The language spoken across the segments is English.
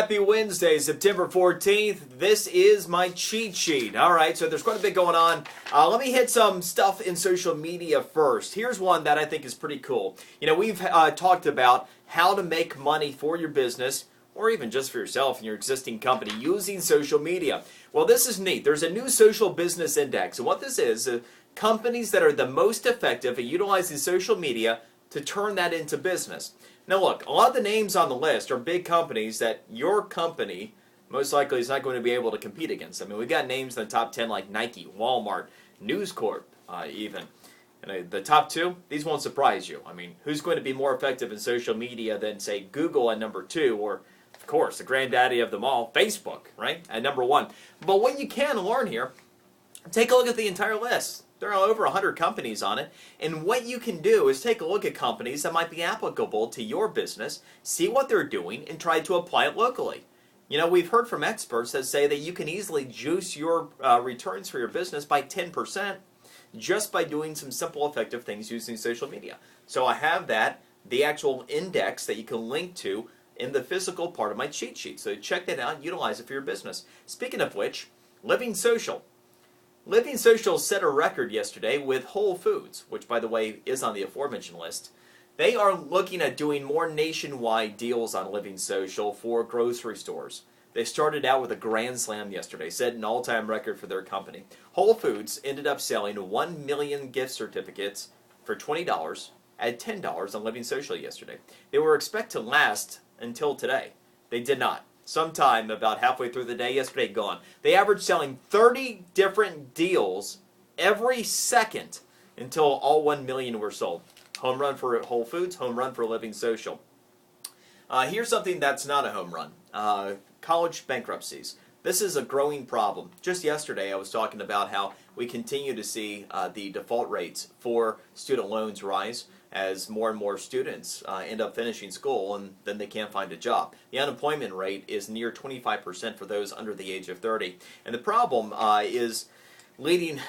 Happy Wednesday, September 14th. This is my cheat sheet. All right, so there's quite a bit going on. Let me hit some stuff in social media first. Here's one that I think is pretty cool. You know, we've talked about how to make money for your business or even just for yourself and your existing company using social media. Well, this is neat. There's a new social business index. And what this is, companies that are the most effective at utilizing social media to turn that into business. Now look, a lot of the names on the list are big companies that your company most likely is not going to be able to compete against. I mean, we've got names in the top 10 like Nike, Walmart, News Corp, even. And the top two, these won't surprise you. I mean, who's going to be more effective in social media than, say, Google at number 2, or, of course, the granddaddy of them all, Facebook, right, at number 1. But what you can learn here, take a look at the entire list. There are over 100 companies on it, and what you can do is take a look at companies that might be applicable to your business, see what they're doing, and try to apply it locally. You know, we've heard from experts that say that you can easily juice your returns for your business by 10% just by doing some simple, effective things using social media. So I have that, the actual index that you can link to in the physical part of my cheat sheet. So check that out, utilize it for your business. Speaking of which, Living Social. Living Social set a record yesterday with Whole Foods, which, by the way, is on the aforementioned list. They are looking at doing more nationwide deals on Living Social for grocery stores. They started out with a grand slam yesterday, set an all-time record for their company. Whole Foods ended up selling 1 million gift certificates for $20 at $10 on Living Social yesterday. They were expected to last until today. They did not. Sometime about halfway through the day yesterday, gone. They averaged selling 30 different deals every second until all 1 million were sold. Home run for Whole Foods, home run for Living Social. Here's something that's not a home run. College bankruptcies. This is a growing problem. Just yesterday I was talking about how we continue to see the default rates for student loans rise as more and more students end up finishing school and then they can't find a job. The unemployment rate is near 25% for those under the age of 30. And the problem is leading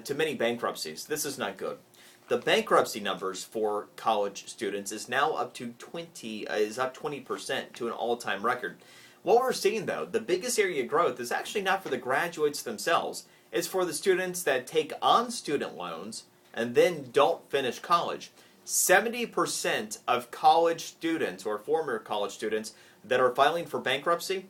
to many bankruptcies. This is not good. The bankruptcy numbers for college students is now up 20% to an all-time record. What we're seeing, though, the biggest area of growth is actually not for the graduates themselves. It's for the students that take on student loans and then don't finish college. 70% of college students or former college students that are filing for bankruptcy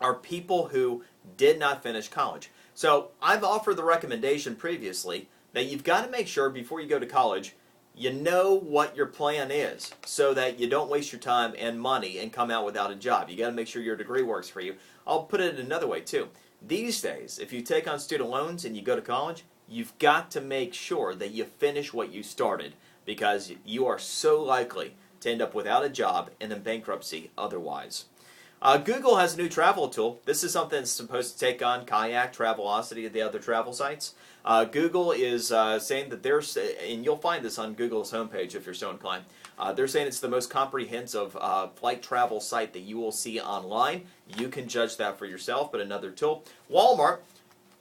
are people who did not finish college. So I've offered the recommendation previously that you've got to make sure before you go to college you know what your plan is so that you don't waste your time and money and come out without a job. You got to make sure your degree works for you. I'll put it another way too. These days, if you take on student loans and you go to college, you've got to make sure that you finish what you started because you are so likely to end up without a job and in bankruptcy otherwise. Google has a new travel tool. This is something that's supposed to take on Kayak, Travelocity, and the other travel sites. Google is saying that there's, and you'll find this on Google's homepage if you're so inclined, they're saying it's the most comprehensive flight travel site that you will see online. You can judge that for yourself, but another tool. Walmart,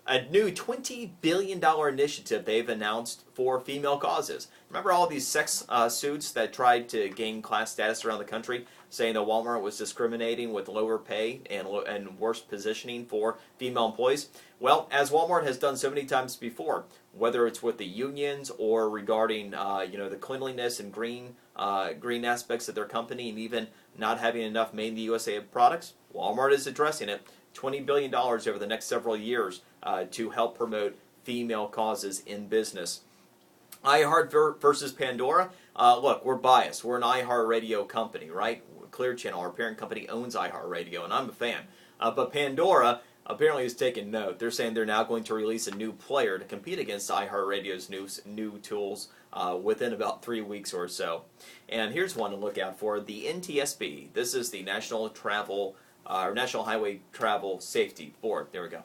a new $20 billion initiative they've announced for female causes. Remember all these sex suits that tried to gain class status around the country, saying that Walmart was discriminating with lower pay and worse positioning for female employees? Well, as Walmart has done so many times before, whether it's with the unions or regarding the cleanliness and green aspects of their company and even not having enough made in the USA products, Walmart is addressing it. $20 billion over the next several years to help promote female causes in business. iHeart versus Pandora. Look, we're biased. We're an iHeartRadio company, right? Clear Channel, our parent company, owns iHeartRadio, and I'm a fan. But Pandora apparently has taken note. They're saying they're now going to release a new player to compete against iHeartRadio's new tools within about 3 weeks or so. And here's one to look out for: the NTSB. This is the National Highway Travel Safety Board. There we go.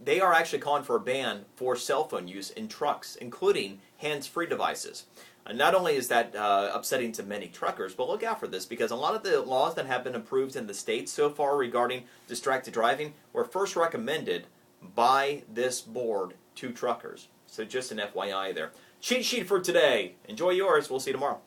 They are actually calling for a ban for cell phone use in trucks, including hands-free devices. Not only is that upsetting to many truckers, but look out for this because a lot of the laws that have been approved in the states so far regarding distracted driving were first recommended by this board to truckers. So just an FYI there. Cheat sheet for today. Enjoy yours. We'll see you tomorrow.